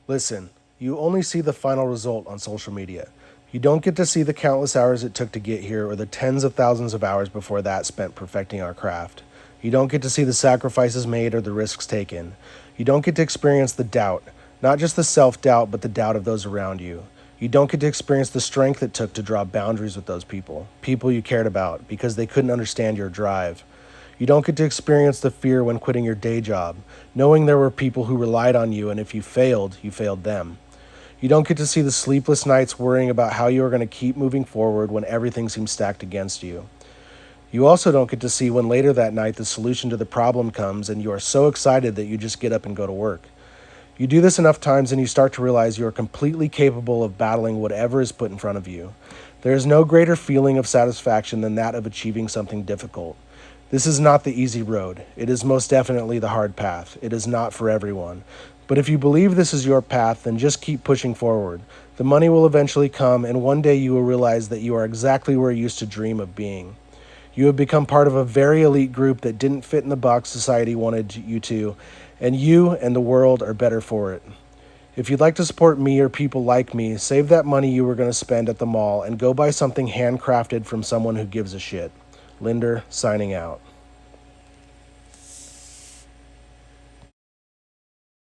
Listen, you only see the final result on social media. You don't get to see the countless hours it took to get here or the tens of thousands of hours before that spent perfecting our craft. You don't get to see the sacrifices made or the risks taken. You don't get to experience the doubt, not just the self doubt, but the doubt of those around you. You don't get to experience the strength it took to draw boundaries with those people you cared about because they couldn't understand your drive. You don't get to experience the fear when quitting your day job, knowing there were people who relied on you, and if you failed them. You don't get to see the sleepless nights worrying about how you are going to keep moving forward when everything seems stacked against you. You also don't get to see when later that night the solution to the problem comes and you are so excited that you just get up and go to work. You do this enough times and you start to realize you are completely capable of battling whatever is put in front of you. There is no greater feeling of satisfaction than that of achieving something difficult. This is not the easy road. It is most definitely the hard path. It is not for everyone. But if you believe this is your path, then just keep pushing forward. The money will eventually come, and one day you will realize that you are exactly where you used to dream of being. You have become part of a very elite group that didn't fit in the box society wanted you to, and you and the world are better for it. If you'd like to support me or people like me, save that money you were going to spend at the mall and go buy something handcrafted from someone who gives a shit. Linder, signing out.